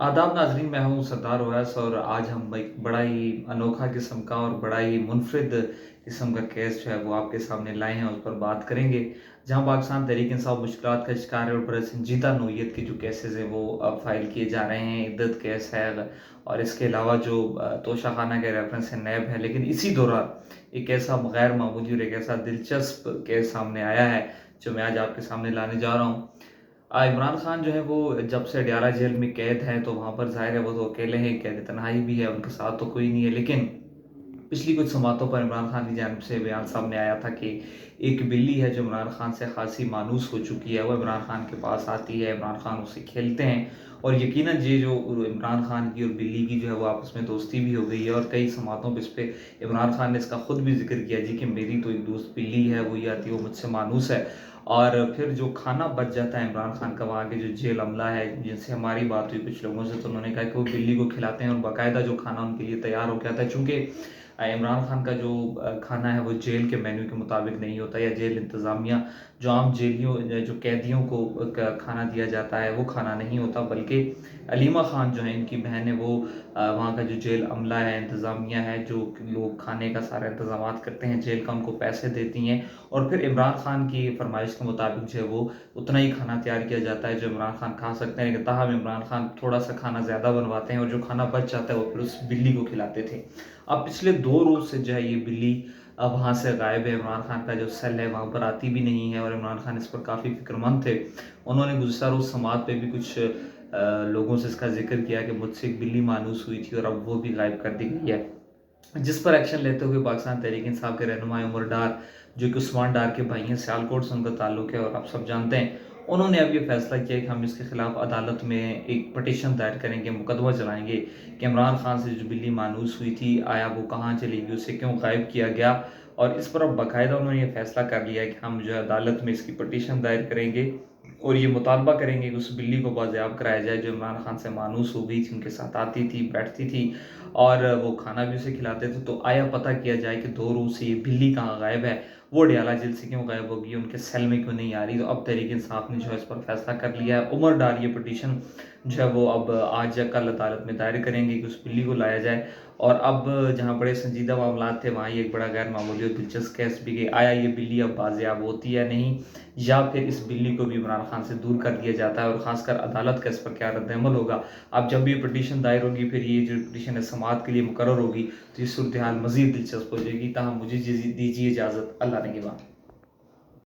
आदाब नाज़रीन, मैं हूँ सरदार ओवैस और आज हम एक बड़ा ही अनोखा किस्म का और बड़ा ही मुनफ़रिद किस्म का केस जो है वो आपके सामने लाए हैं, उस पर बात करेंगे। जहाँ पाकिस्तान तहरीक-ए-इंसाफ़ मुश्किलात का शिकार है और बड़े संजीदा नौइयत के जो केसेज़ हैं वो अब फ़ाइल किए जा रहे हैं। इद्दत केस है और इसके अलावा जो तोशाखाना के रेफ़रेंस से नैब है। लेकिन इसी दौरान एक ऐसा गैर मामूली और एक ऐसा दिलचस्प केस सामने आया है, जो मैं आज आपके सामने लाने जा रहा हूँ। इमरान खान जो है वो जब से अडयाला जेल में कैद हैं, तो वहाँ पर ज़ाहिर है वो तो अकेले हैं, कैद तन्हाई भी है, उनके साथ तो कोई नहीं है। लेकिन पिछली कुछ समातों पर इमरान खान की जानिब से बयान सामने आया था कि एक बिल्ली है जो इमरान खान से खासी मानूस हो चुकी है, वो इमरान खान के पास आती है, इमरान खान उससे खेलते हैं और यकीनन ये जो इमरान खान की और बिल्ली की जो है वो आपस में दोस्ती भी हो गई है और कई समातों पे इस पे इमरान खान ने इसका खुद भी ज़िक्र किया जी कि मेरी तो एक दोस्त बिल्ली है, वही आती है, वो मुझसे मानूस है। और फिर जो खाना बच जाता है इमरान खान का, वहाँ के जो जेल अमला है, जिनसे हमारी बात हुई कुछ लोगों से, तो उन्होंने कहा कि वो बिल्ली को खिलाते हैं और बाकायदा जो खाना उनके लिए तैयार हो गया था। चूँकि इमरान खान का जो खाना है वो जेल के मेन्यू के मुताबिक नहीं होता या जेल इंतज़ामिया जो आम जेलियों जो कैदियों को खाना दिया जाता है वो खाना नहीं होता, बल्कि अलीमा खान जो है इनकी बहन है, वो वहाँ का जो जेल अमला है, इंतज़ामिया है, जो लोग खाने का सारा इंतज़ाम करते हैं जेल का, उनको पैसे देती हैं और फिर इमरान खान की फरमाइश के मुताबिक जो है वो उतना ही खाना तैयार किया जाता है जो इमरान खान खा सकते हैं। लेकिन ताहम इमरान खान थोड़ा सा खाना ज़्यादा बनवाते हैं और जो खाना बच जाता है वो फिर उस बिल्ली को खिलाते थे। अब पिछले 2 रोज़ से जो है ये बिल्ली वहाँ से गायब है। इमरान खान का जो सेल है वहाँ पर आती भी नहीं है और इमरान खान इस पर काफ़ी फ़िक्रमंद थे। उन्होंने गुज़श्ता रोज़ समात पे भी कुछ लोगों से इसका ज़िक्र किया कि मुझसे एक बिल्ली मानूस हुई थी और अब वो भी गायब कर दी गई है। जिस पर एक्शन लेते हुए पाकिस्तान तहरीक-ए-इंसाफ़ के रहनुमा उमर डार, जो कि उस्मान डार के भाई हैं, सियालकोट से उनका ताल्लुक है और आप सब जानते हैं, उन्होंने अब ये फैसला किया कि हम इसके खिलाफ अदालत में एक पटिशन दायर करेंगे, मुकदमा चलाएँगे कि इमरान खान से जो बिल्ली मानूस हुई थी, आया वो कहाँ चली गई, उसे क्यों गायब किया गया। और इस पर अब बाकायदा उन्होंने ये फैसला कर लिया है कि हम जो है अदालत में इसकी पटिशन दायर करेंगे और ये मुतालबा करेंगे कि उस बिल्ली को बाज़ेयाब कराया जाए जो इमरान खान से मानूस हो गई थी, उनके साथ आती थी, बैठती थी और वो खाना भी उसे खिलाते थे। तो आया पता किया जाए कि 2 रोज़ से ये बिल्ली कहाँ गायब है, वो अडयाला जेल से क्यों गायब होगी, उनके सेल में क्यों नहीं आ रही। तो अब तहरीक-ए-इंसाफ़ ने जो है इस पर फैसला कर लिया है। उमर डार ये पटिशन जो है वो अब आज या कल अदालत में दायर करेंगे कि उस बिल्ली को लाया जाए। और अब जहाँ बड़े संजीदा मामलात थे, वहाँ ये एक बड़ा गैर मामूली और दिलचस्प केस भी कि आया ये बिल्ली अब बाज़ेयाब होती है नहीं, या फिर इस बिल्ली को भी इमरान खान से दूर कर दिया जाता है और ख़ासकर अदालत का इस पर क्या रद्द-ए-अमल होगा। अब जब ये पटिशन दायर होगी, फिर ये जो पटिशन है समाअत के लिए मुकर्रर होगी, तो ये सूरत-ए-हाल मज़ीद दिलचस्प हो जाएगी। ताहम मुझे दीजिए इजाज़त। अल्लाह निगहबान।